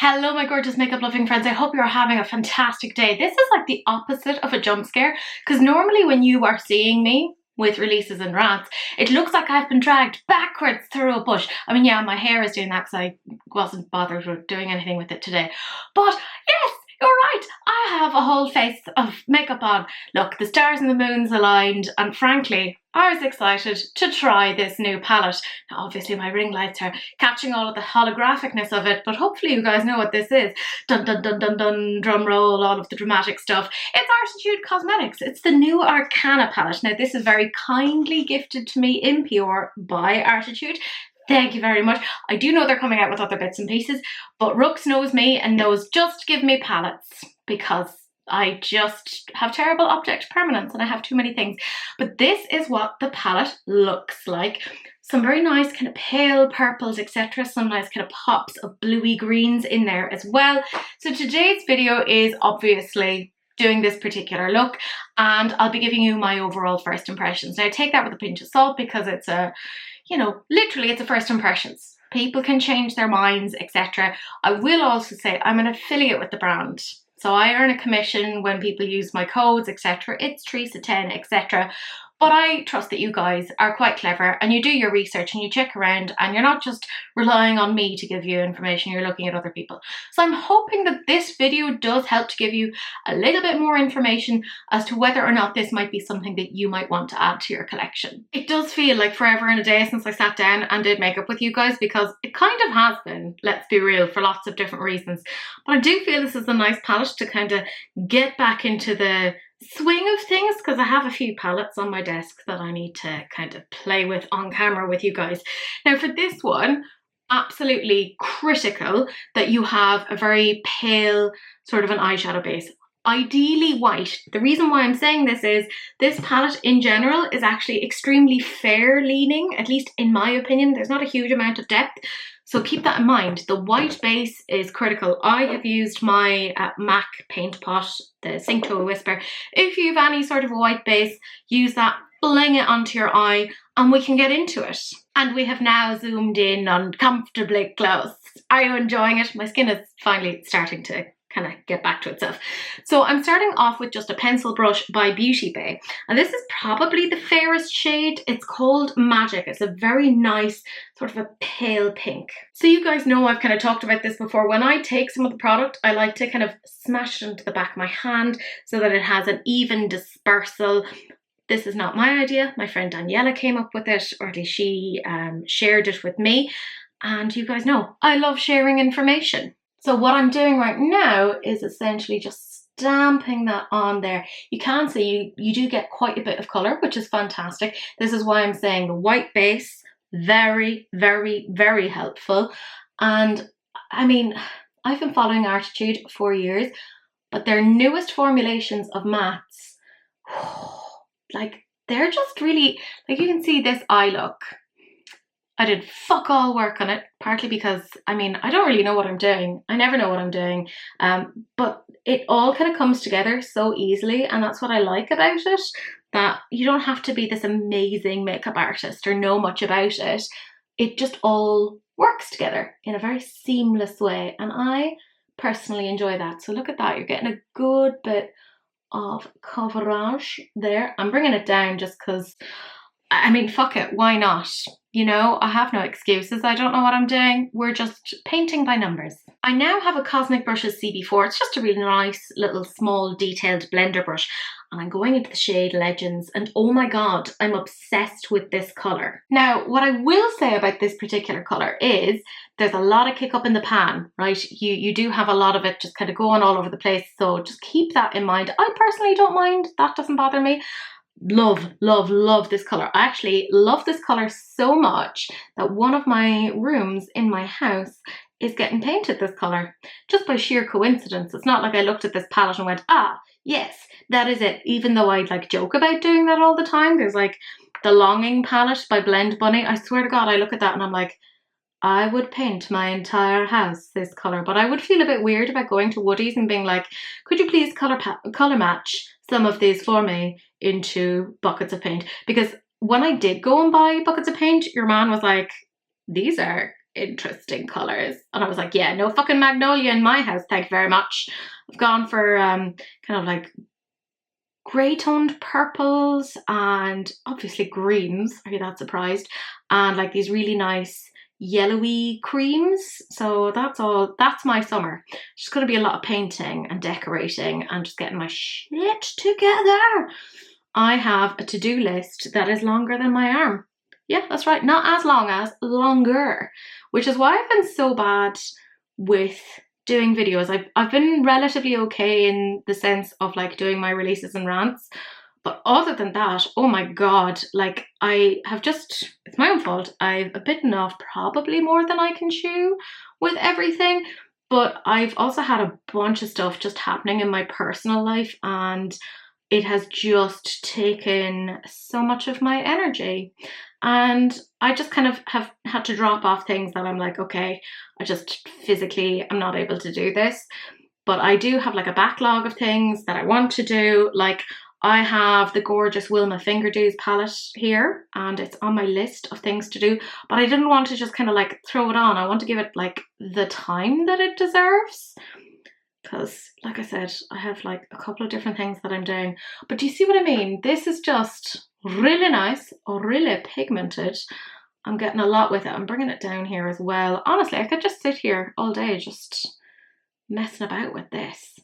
Hello my gorgeous makeup loving friends, I hope you're having a fantastic day. This is like the opposite of a jump scare, because normally when you are seeing me with releases and rants, it looks like I've been dragged backwards through a bush. I mean, yeah, my hair is doing that because I wasn't bothered with doing anything with it today. But yes, you're right, I have a whole face of makeup on. Look, the stars and the moons aligned, and frankly, I was excited to try this new palette. Now, obviously my ring lights are catching all of the holographicness of it, but hopefully you guys know what this is. Dun dun dun dun dun, drum roll, all of the dramatic stuff. It's Arttitude Cosmetics. It's the new Arcana palette. Now, this is very kindly gifted to me in PR by Arttitude. Thank you very much. I do know they're coming out with other bits and pieces, but Rooks knows me and knows just give me palettes, because I just have terrible object permanence and I have too many things. But this is what the palette looks like. Some very nice kind of pale purples, etc. Some nice kind of pops of bluey greens in there as well. So today's video is obviously doing this particular look, and I'll be giving you my overall first impressions. Now, take that with a pinch of salt, because it's a, you know, literally it's a first impressions. People can change their minds, etc. I will also say I'm an affiliate with the brand, so I earn a commission when people use my codes, etc. It's Teresa 10, etc. But I trust that you guys are quite clever and you do your research and you check around, and you're not just relying on me to give you information, you're looking at other people. So I'm hoping that this video does help to give you a little bit more information as to whether or not this might be something that you might want to add to your collection. It does feel like forever and a day since I sat down and did makeup with you guys, because it kind of has been, let's be real, for lots of different reasons. But I do feel this is a nice palette to kind of get back into the swing of things, because I have a few palettes on my desk that I need to kind of play with on camera with you guys. Now for this one, absolutely critical that you have a very pale sort of an eyeshadow base. Ideally white. The reason why I'm saying this is this palette in general is actually extremely fair leaning, at least in my opinion. There's not a huge amount of depth. So keep that in mind. The white base is critical. I have used my MAC paint pot, the Sink to a Whisper. If you have any sort of a white base, use that, fling it onto your eye, and we can get into it. And we have now zoomed in uncomfortably close. Are you enjoying it? My skin is finally starting to kind of get back to itself. So I'm starting off with just a pencil brush by Beauty Bay, and this is probably the fairest shade. It's called Magic. It's a very nice sort of a pale pink. So you guys know I've kind of talked about this before. When I take some of the product, I like to kind of smash it into the back of my hand so that it has an even dispersal. This is not my idea. My friend Daniela came up with it, or at least she shared it with me. And you guys know I love sharing information. So what I'm doing right now is essentially just stamping that on there. You can see you do get quite a bit of colour, which is fantastic. This is why I'm saying the white base, very, very, very helpful. And I mean, I've been following Arttitude for years, but their newest formulations of mattes, like they're just really, like you can see this eye look. I did fuck all work on it, partly because, I mean, I don't really know what I'm doing. I never know what I'm doing. But it all kind of comes together so easily, and that's what I like about it, that you don't have to be this amazing makeup artist or know much about it. It just all works together in a very seamless way, and I personally enjoy that. So look at that, you're getting a good bit of coverage there. I'm bringing it down just because, I mean, fuck it, why not? You know, I have no excuses. I don't know what I'm doing. We're just painting by numbers. I now have a Cosmic Brushes CB4. It's just a really nice little small detailed blender brush. And I'm going into the shade Legends. And oh my God, I'm obsessed with this colour. Now, what I will say about this particular colour is there's a lot of kick up in the pan, right? You do have a lot of it just kind of going all over the place. So just keep that in mind. I personally don't mind. That doesn't bother me. Love, love, love this colour. I actually love this colour so much that one of my rooms in my house is getting painted this colour, just by sheer coincidence. It's not like I looked at this palette and went, ah, yes, that is it. Even though I like joke about doing that all the time. There's like the Longing palette by Blend Bunny. I swear to God, I look at that and I'm like, I would paint my entire house this colour, but I would feel a bit weird about going to Woody's and being like, could you please colour match some of these for me into buckets of paint? Because when I did go and buy buckets of paint, your man was like, these are interesting colours. And I was like, yeah, no fucking magnolia in my house, thank you very much. I've gone for kind of like grey toned purples and obviously greens. Are you that surprised? And like these really nice yellowy creams. So that's my summer. Just going to be a lot of painting and decorating and just getting my shit together. I have a to-do list that is longer than my arm. Yeah, that's right. Not as long as, longer. Which is why I've been so bad with doing videos. I've been relatively okay in the sense of like doing my releases and rants. But other than that, oh my God, like I have just, it's my own fault. I've bitten off probably more than I can chew with everything. But I've also had a bunch of stuff just happening in my personal life, and it has just taken so much of my energy. And I just kind of have had to drop off things that I'm like, okay, I just physically am not able to do this. But I do have like a backlog of things that I want to do. Like I have the gorgeous Wilma Finger Do's palette here, and it's on my list of things to do. But I didn't want to just kind of like throw it on. I want to give it like the time that it deserves. Because, like I said, I have like a couple of different things that I'm doing. But do you see what I mean? This is just really nice, really pigmented. I'm getting a lot with it. I'm bringing it down here as well. Honestly, I could just sit here all day just messing about with this.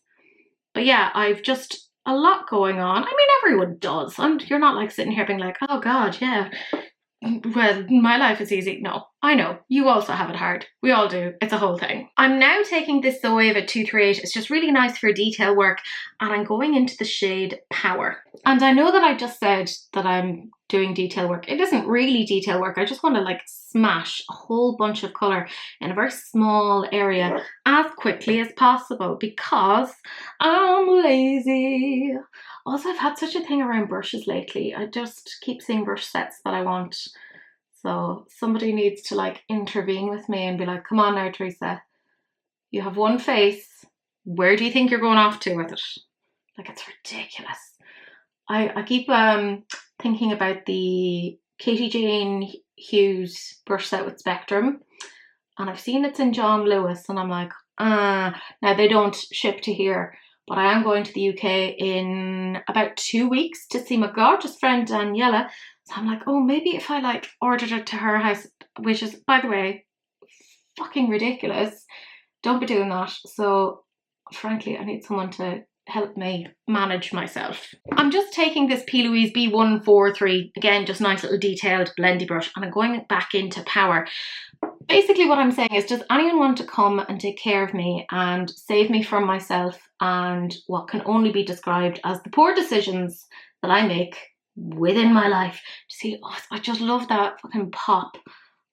But yeah, I've just a lot going on. I mean, everyone does. And you're not like sitting here being like, oh God, yeah, well, my life is easy. No, I know. You also have it hard. We all do. It's a whole thing. I'm now taking this Zoe at 238. It's just really nice for detail work. And I'm going into the shade Power. And I know that I just said that I'm doing detail work. It isn't really detail work. I just want to like smash a whole bunch of colour in a very small area as quickly as possible because I'm lazy. Also, I've had such a thing around brushes lately. I just keep seeing brush sets that I want. So somebody needs to like intervene with me and be like, come on now, Teresa. You have one face. Where do you think you're going off to with it? Like, it's ridiculous. I keep thinking about the Katie Jane Hughes brush set with Spectrum. And I've seen it's in John Lewis and I'm like, now they don't ship to here. But I am going to the UK in about 2 weeks to see my gorgeous friend Daniela. So I'm like, oh, maybe if I like ordered it to her house, which is, by the way, fucking ridiculous. Don't be doing that. So frankly, I need someone to help me manage myself. I'm just taking this P. Louise B143, again, just nice little detailed blendy brush, and I'm going back into Power. Basically what I'm saying is, does anyone want to come and take care of me and save me from myself and what can only be described as the poor decisions that I make within my life? See, oh, I just love that fucking pop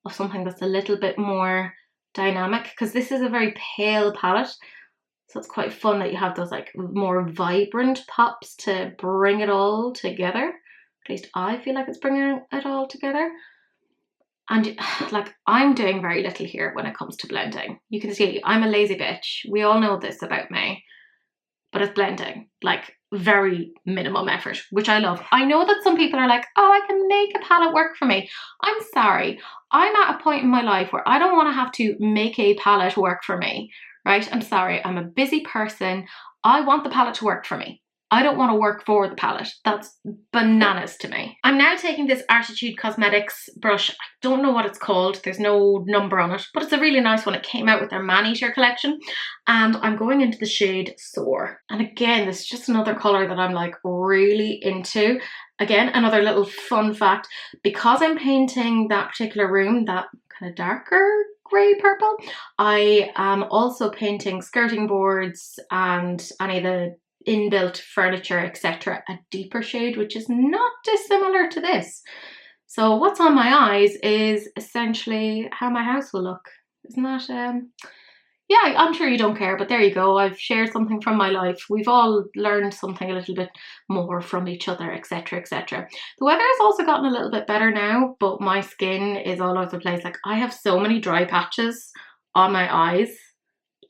of something that's a little bit more dynamic, because this is a very pale palette. So it's quite fun that you have those like more vibrant pops to bring it all together. At least I feel like it's bringing it all together. And like, I'm doing very little here when it comes to blending. You can see I'm a lazy bitch. We all know this about me. But it's blending, like very minimum effort, which I love. I know that some people are like, oh, I can make a palette work for me. I'm sorry. I'm at a point in my life where I don't want to have to make a palette work for me, right? I'm sorry. I'm a busy person. I want the palette to work for me. I don't want to work for the palette. That's bananas to me. I'm now taking this Arttitude Cosmetics brush. I don't know what it's called. There's no number on it, but it's a really nice one. It came out with their Man-Eater collection, and I'm going into the shade Soar. And again, this is just another color that I'm like really into. Again, another little fun fact, because I'm painting that particular room, that kind of darker grey purple, I am also painting skirting boards and any of the inbuilt furniture, etc., a deeper shade, which is not dissimilar to this. So what's on my eyes is essentially how my house will look. Isn't that yeah, I'm sure you don't care, but there you go. I've shared something from my life. We've all learned something a little bit more from each other, etc., etc. The weather has also gotten a little bit better now, but my skin is all over the place. Like, I have so many dry patches on my eyes.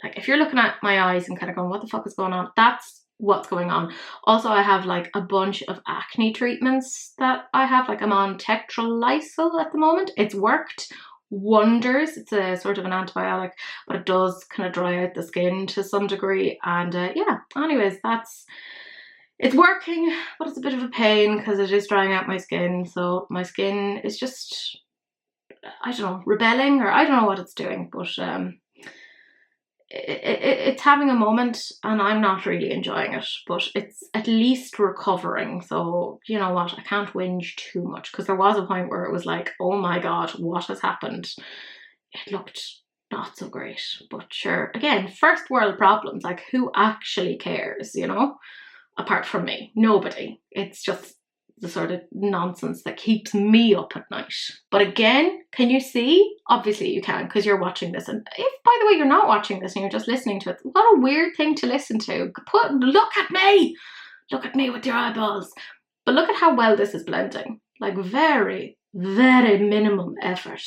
Like, if you're looking at my eyes and kind of going, what the fuck is going on? That's what's going on. Also, I have like a bunch of acne treatments that I have. Like, I'm on tetralysal at the moment. It's worked wonders. It's a sort of an antibiotic, but it does kind of dry out the skin to some degree. And yeah, anyways, it's working, but it's a bit of a pain because it is drying out my skin. So my skin is just, I don't know, rebelling, or I don't know what it's doing, but it's having a moment and I'm not really enjoying it, but it's at least recovering. So you know what, I can't whinge too much, because there was a point where it was like, oh my god, what has happened? It looked not so great, but sure, again, first world problems. Like, who actually cares, you know, apart from me? Nobody. It's just the sort of nonsense that keeps me up at night. But again, can you see? Obviously you can, because you're watching this. And if, by the way, you're not watching this and you're just listening to it, what a weird thing to listen to. Look at me! Look at me with your eyeballs. But look at how well this is blending. Like, very, very minimum effort.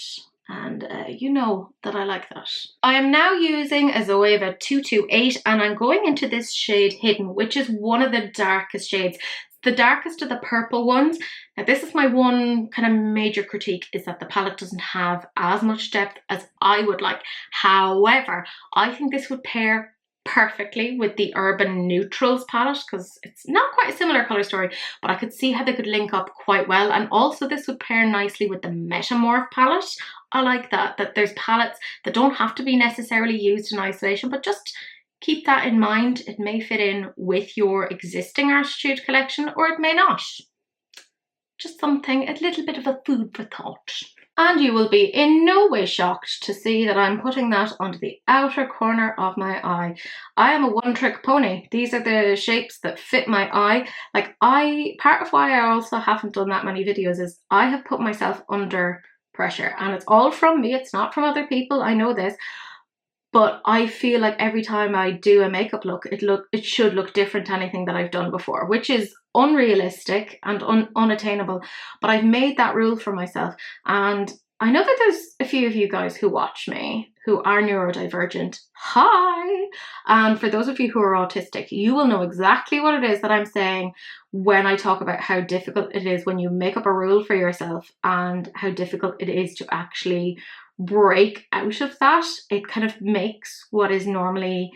And you know that I like that. I am now using a Zoeva 228, and I'm going into this shade Hidden, which is one of the darkest shades. The darkest of the purple ones. Now, this is my one kind of major critique, is that the palette doesn't have as much depth as I would like. However, I think this would pair perfectly with the Urban Neutrals palette, because it's not quite a similar colour story, but I could see how they could link up quite well. And also this would pair nicely with the Metamorph palette. I like that there's palettes that don't have to be necessarily used in isolation, but just keep that in mind. It may fit in with your existing Arttitude collection, or it may not. Just something, a little bit of a food for thought. And you will be in no way shocked to see that I'm putting that onto the outer corner of my eye. I am a one-trick pony. These are the shapes that fit my eye. Like, part of why I also haven't done that many videos is I have put myself under pressure, and it's all from me. It's not from other people. I know this. But I feel like every time I do a makeup look, it should look different to anything that I've done before, which is unrealistic and unattainable. But I've made that rule for myself. And I know that there's a few of you guys who watch me who are neurodivergent. Hi! And for those of you who are autistic, you will know exactly what it is that I'm saying when I talk about how difficult it is when you make up a rule for yourself, and how difficult it is to actually break out of that. It kind of makes what is normally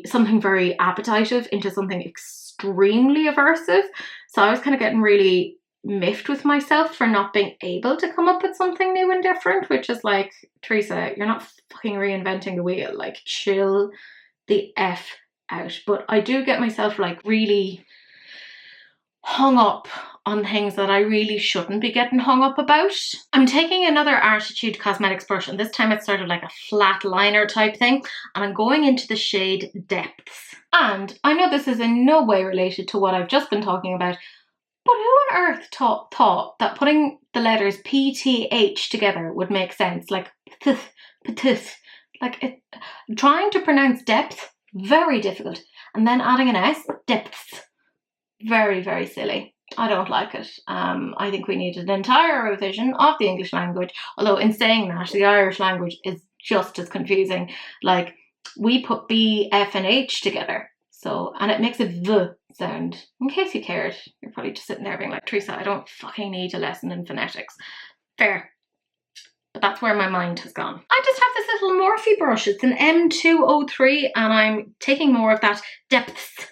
something very appetitive into something extremely aversive. So I was kind of getting really miffed with myself for not being able to come up with something new and different, which is like, Teresa, you're not fucking reinventing the wheel. Like, chill the F out. But I do get myself like really hung up on things that I really shouldn't be getting hung up about. I'm taking another Arttitude Cosmetics brush, and this time it's sort of like a flat liner type thing, and I'm going into the shade Depths. And I know this is in no way related to what I've just been talking about, but who on earth thought that putting the letters PTH together would make sense? Like, like trying to pronounce depth, very difficult. And then adding an S, depths. Very, very silly. I don't like it. I think we need an entire revision of the English language. Although in saying that, the Irish language is just as confusing. Like, we put B, F and H together. So, and it makes a V sound. In case you cared, you're probably just sitting there being like, Teresa, I don't fucking need a lesson in phonetics. Fair. But that's where my mind has gone. I just have this little Morphe brush. It's an M203, and I'm taking more of that Depths,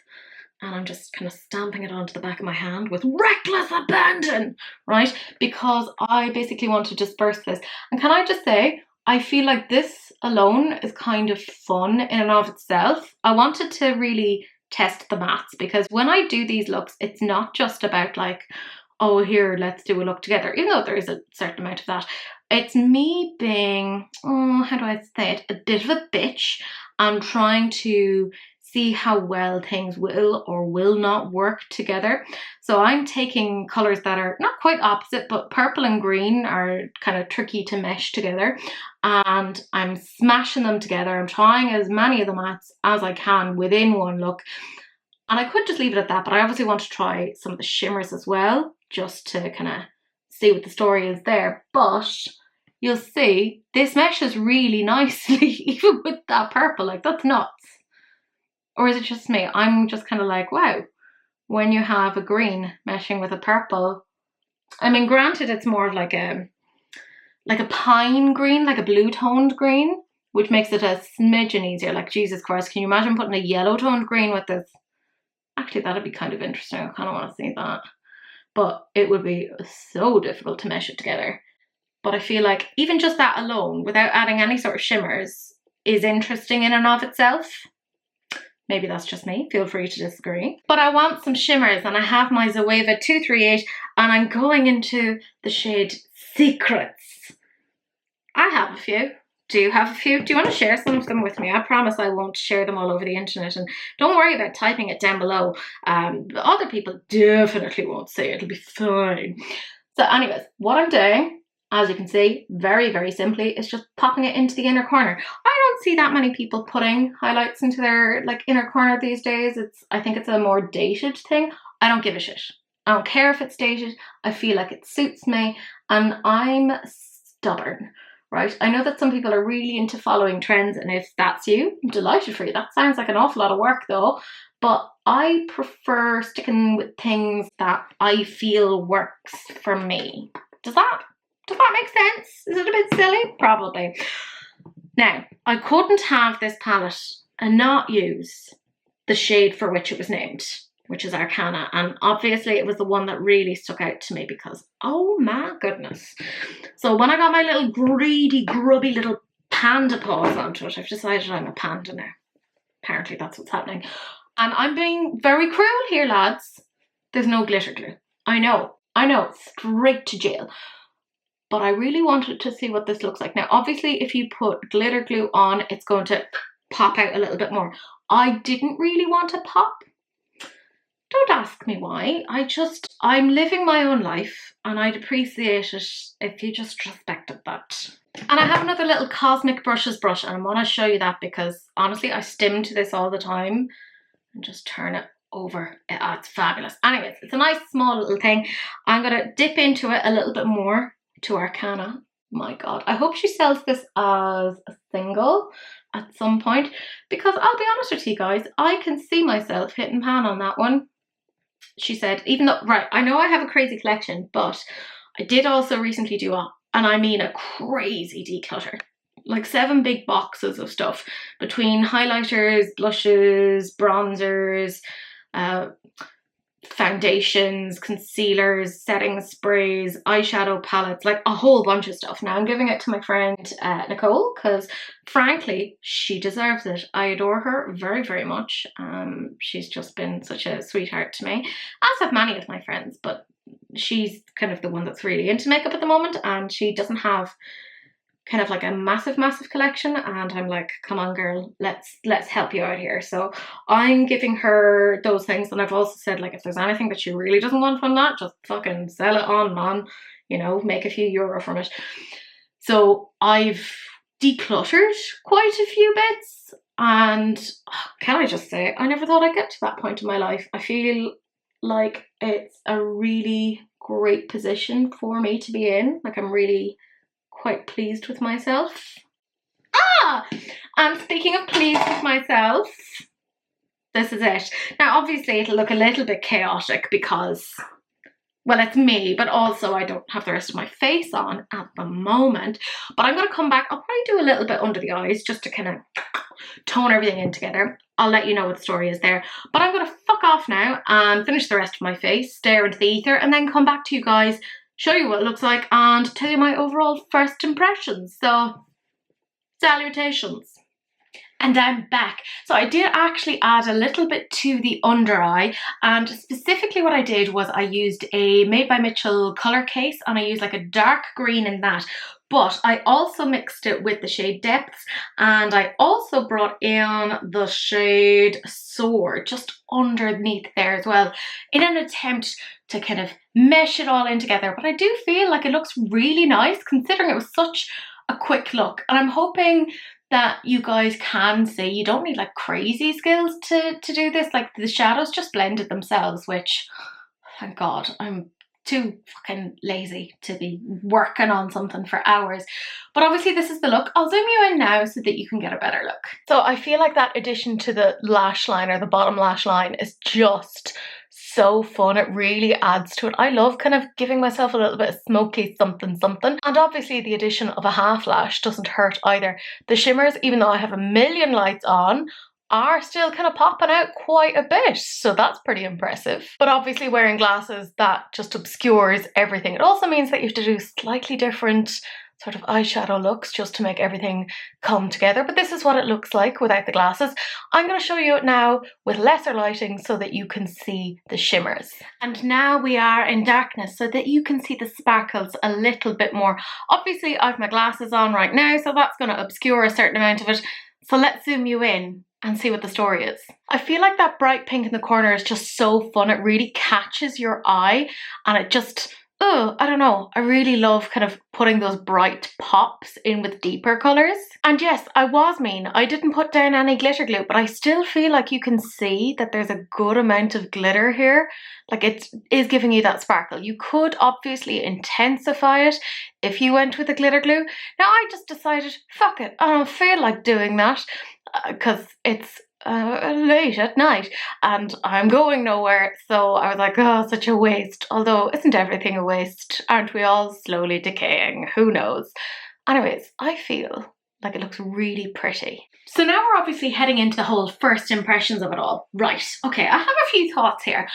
and I'm just kind of stamping it onto the back of my hand with reckless abandon, right? Because I basically want to disperse this. And can I just say, I feel like this alone is kind of fun in and of itself. I wanted to really test the maths, because when I do these looks, it's not just about like, oh, here, let's do a look together, even though there is a certain amount of that. It's me being, how do I say it, a bit of a bitch, and trying to see how well things will or will not work together. So I'm taking colours that are not quite opposite, but purple and green are kind of tricky to mesh together, and I'm smashing them together. I'm trying as many of the mattes as I can within one look, and I could just leave it at that, but I obviously want to try some of the shimmers as well, just to kind of see what the story is there. But you'll see this meshes really nicely even with that purple. Like, that's nuts. Or is it just me? I'm just kind of like, wow, when you have a green meshing with a purple, I mean, granted, it's more of like like a pine green, like a blue toned green, which makes it a smidgen easier. Like, Jesus Christ, can you imagine putting a yellow toned green with this? Actually, that'd be kind of interesting. I kind of want to see that. But it would be so difficult to mesh it together. But I feel like even just that alone, without adding any sort of shimmers, is interesting in and of itself. Maybe that's just me. Feel free to disagree. But I want some shimmers, and I have my Zoeva 238, and I'm going into the shade Secrets. I have a few. Do you have a few? Do you want to share some of them with me? I promise I won't share them all over the internet, and don't worry about typing it down below. Other people definitely won't see it. It'll be fine. So anyways, what I'm doing, as you can see, very, very simply, is just popping it into the inner corner. I don't see that many people putting highlights into their like inner corner these days. I think it's a more dated thing. I don't give a shit. I don't care if it's dated. I feel like it suits me, and I'm stubborn. Right? I know that some people are really into following trends, and if that's you, I'm delighted for you. That sounds like an awful lot of work though, but I prefer sticking with things that I feel works for me. Does that make sense? Is it a bit silly? Probably. Now, I couldn't have this palette and not use the shade for which it was named, which is Arcana, and obviously it was the one that really stuck out to me because, oh my goodness. So when I got my little greedy, grubby little panda paws onto it, I've decided I'm a panda now. Apparently that's what's happening. And I'm being very cruel here, lads. There's no glitter glue. I know, straight to jail. But I really wanted to see what this looks like. Now, obviously, if you put glitter glue on, it's going to pop out a little bit more. I didn't really want to pop. Don't ask me why. I'm living my own life, and I'd appreciate it if you just respected that. And I have another little Cosmic Brushes brush, and I want to show you that because honestly, I stim to this all the time and just turn it over. It's fabulous. Anyways, it's a nice small little thing. I'm going to dip into it a little bit more to Arcana. My God, I hope she sells this as a single at some point, because I'll be honest with you guys, I can see myself hitting pan on that one. She said, even though, right, I know I have a crazy collection, but I did also recently do and I mean a crazy declutter. Like 7 big boxes of stuff between highlighters, blushes, bronzers, foundations, concealers, setting sprays, eyeshadow palettes, like a whole bunch of stuff. Now I'm giving it to my friend Nicole because frankly she deserves it. I adore her very, very much. She's just been such a sweetheart to me, as have many of my friends, but she's kind of the one that's really into makeup at the moment, and she doesn't have kind of like a massive collection, and I'm like, come on girl, let's help you out here. So I'm giving her those things, and I've also said, like, if there's anything that she really doesn't want from that, just fucking sell it on, man, you know, make a few euro from it. So I've decluttered quite a few bits, and can I just say, I never thought I'd get to that point in my life. I feel like it's a really great position for me to be in. Like, I'm really quite pleased with myself. And speaking of pleased with myself, this is it. Now obviously it'll look a little bit chaotic because, well, it's me, but also I don't have the rest of my face on at the moment. But I'm going to come back. I'll probably do a little bit under the eyes just to kind of tone everything in together. I'll let you know what the story is there. But I'm going to fuck off now and finish the rest of my face, stare into the ether, and then come back to you guys, show you what it looks like, and tell you my overall first impressions. So, salutations. And I'm back. So I did actually add a little bit to the under eye, and specifically what I did was I used a Made by Mitchell color case, and I used like a dark green in that. But I also mixed it with the shade Depths, and I also brought in the shade Soar just underneath there as well, in an attempt to kind of mesh it all in together. But I do feel like it looks really nice considering it was such a quick look, and I'm hoping that you guys can see. You don't need like crazy skills to do this. Like, the shadows just blended themselves, which, thank God, I'm too fucking lazy to be working on something for hours. But obviously this is the look. I'll zoom you in now so that you can get a better look. So I feel like that addition to the lash line, or the bottom lash line, is just so fun. It really adds to it. I love kind of giving myself a little bit of smoky something something. And obviously the addition of a half lash doesn't hurt either. The shimmers, even though I have a million lights on, are still kind of popping out quite a bit, so that's pretty impressive. But obviously wearing glasses, that just obscures everything. It also means that you have to do slightly different sort of eyeshadow looks just to make everything come together, but this is what it looks like without the glasses. I'm going to show you it now with lesser lighting so that you can see the shimmers. And now we are in darkness so that you can see the sparkles a little bit more. Obviously I've my glasses on right now, so that's going to obscure a certain amount of it. So let's zoom you in and see what the story is. I feel like that bright pink in the corner is just so fun. It really catches your eye and it just, I don't know. I really love kind of putting those bright pops in with deeper colours. And yes, I was mean. I didn't put down any glitter glue, but I still feel like you can see that there's a good amount of glitter here. Like it is giving you that sparkle. You could obviously intensify it if you went with the glitter glue. Now I just decided, fuck it, I don't feel like doing that because it's late at night and I'm going nowhere, so I was like, oh, such a waste. Although isn't everything a waste? Aren't we all slowly decaying? Who knows? Anyways, I feel like it looks really pretty. So now we're obviously heading into the whole first impressions of it all. Right, okay, I have a few thoughts here.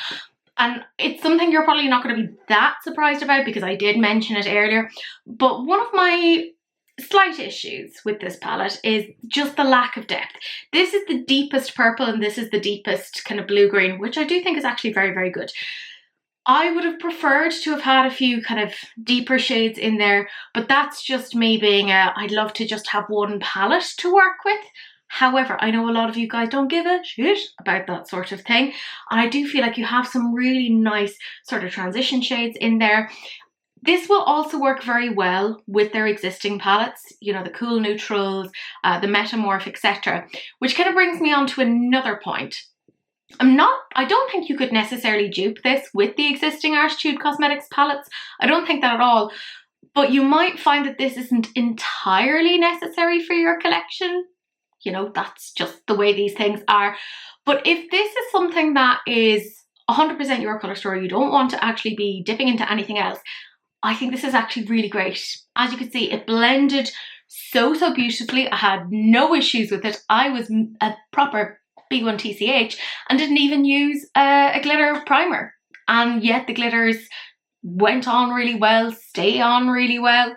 And it's something you're probably not going to be that surprised about because I did mention it earlier. But one of my slight issues with this palette is just the lack of depth. This is the deepest purple and this is the deepest kind of blue-green, which I do think is actually very, very good. I would have preferred to have had a few kind of deeper shades in there, but that's just me being I'd love to just have one palette to work with. However, I know a lot of you guys don't give a shit about that sort of thing. And I do feel like you have some really nice sort of transition shades in there. This will also work very well with their existing palettes, you know, the cool neutrals, the metamorph, etc. Which kind of brings me on to another point. I don't think you could necessarily dupe this with the existing Arttitude Cosmetics palettes. I don't think that at all. But you might find that this isn't entirely necessary for your collection. You know, that's just the way these things are. But if this is something that is 100% your colour story, you don't want to actually be dipping into anything else, I think this is actually really great. As you can see, it blended so beautifully. I had no issues with it. I was a proper B1 TCH and didn't even use a glitter primer. And yet the glitters went on really well, stay on really well.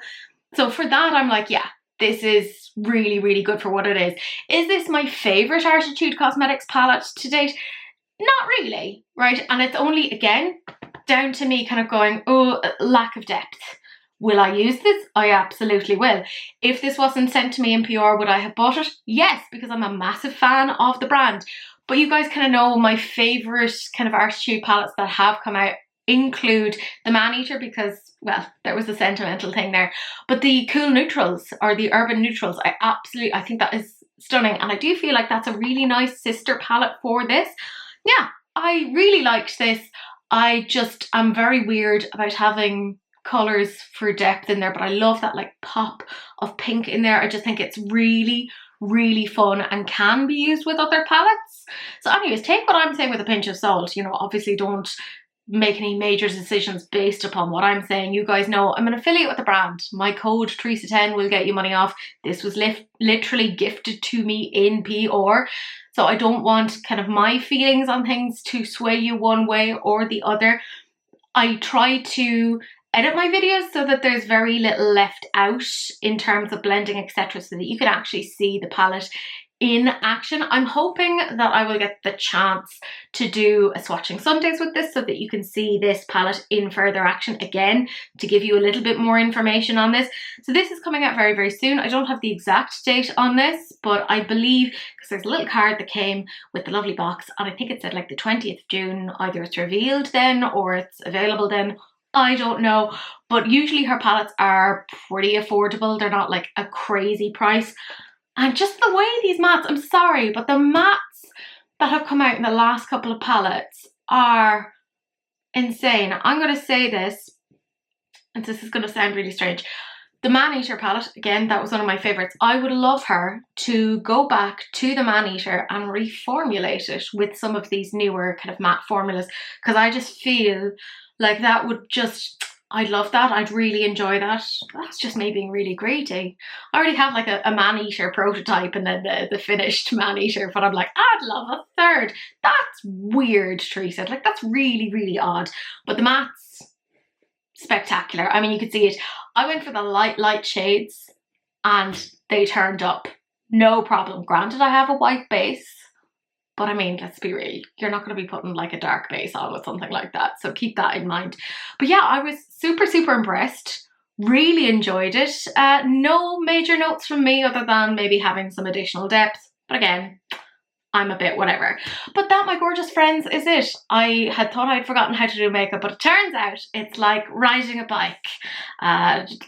So for that, I'm like, yeah, this is really, really good for what it is. Is this my favourite Arttitude Cosmetics palette to date? Not really, right? And it's only, again, down to me kind of going, oh, lack of depth. Will I use this? I absolutely will. If this wasn't sent to me in PR, would I have bought it? Yes, because I'm a massive fan of the brand. But you guys kind of know my favourite kind of Arttitude palettes that have come out include the Man-Eater because, well, there was a sentimental thing there. But the cool neutrals or the urban neutrals, I think that is stunning. And I do feel like that's a really nice sister palette for this. Yeah, I really liked this. I just am very weird about having colours for depth in there, but I love that like pop of pink in there. I just think it's really, really fun and can be used with other palettes. So anyways, take what I'm saying with a pinch of salt. You know, obviously don't make any major decisions based upon what I'm saying. You guys know I'm an affiliate with the brand. My code Teresa10 will get you money off. This was literally gifted to me in PR. So I don't want kind of my feelings on things to sway you one way or the other. I try to edit my videos so that there's very little left out in terms of blending, etc., so that you can actually see the palette in action. I'm hoping that I will get the chance to do a swatching Sundays with this so that you can see this palette in further action again to give you a little bit more information on this. So this is coming out very, very soon. I don't have the exact date on this, but I believe, because there's a little card that came with the lovely box, and I think it said like the 20th of June, either it's revealed then or it's available then. I don't know, but usually her palettes are pretty affordable. They're not like a crazy price. And just the way these mattes, I'm sorry, but the mattes that have come out in the last couple of palettes are insane. I'm going to say this, and this is going to sound really strange. The Man-Eater palette, again, that was one of my favourites. I would love her to go back to the Man-Eater and reformulate it with some of these newer kind of matte formulas, because I just feel like that would just, I'd love that. I'd really enjoy that. That's just me being really greedy. I already have like a Man-Eater prototype and then the finished Man-Eater, but I'm like, I'd love a third. That's weird, Teresa. Like, that's really, really odd. But the mattes, spectacular. I mean, you could see it. I went for the light shades and they turned up. No problem. Granted, I have a white base, but I mean, let's be real. You're not going to be putting like a dark base on with something like that. So keep that in mind. But yeah, I was super, super impressed. Really enjoyed it. No major notes from me other than maybe having some additional depth. But again, I'm a bit whatever. But that, my gorgeous friends, is it. I had thought I'd forgotten how to do makeup, but it turns out it's like riding a bike.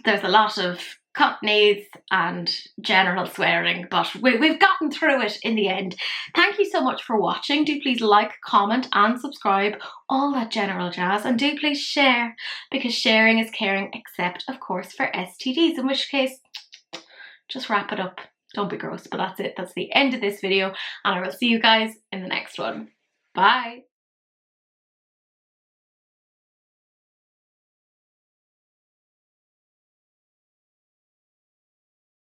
There's a lot of cut knees and general swearing, but we've gotten through it in the end. Thank you so much for watching. Do please like, comment and subscribe, all that general jazz, and do please share, because sharing is caring, except of course for STDs, in which case just wrap it up. Don't be gross, but that's it. That's the end of this video, and I will see you guys in the next one. Bye.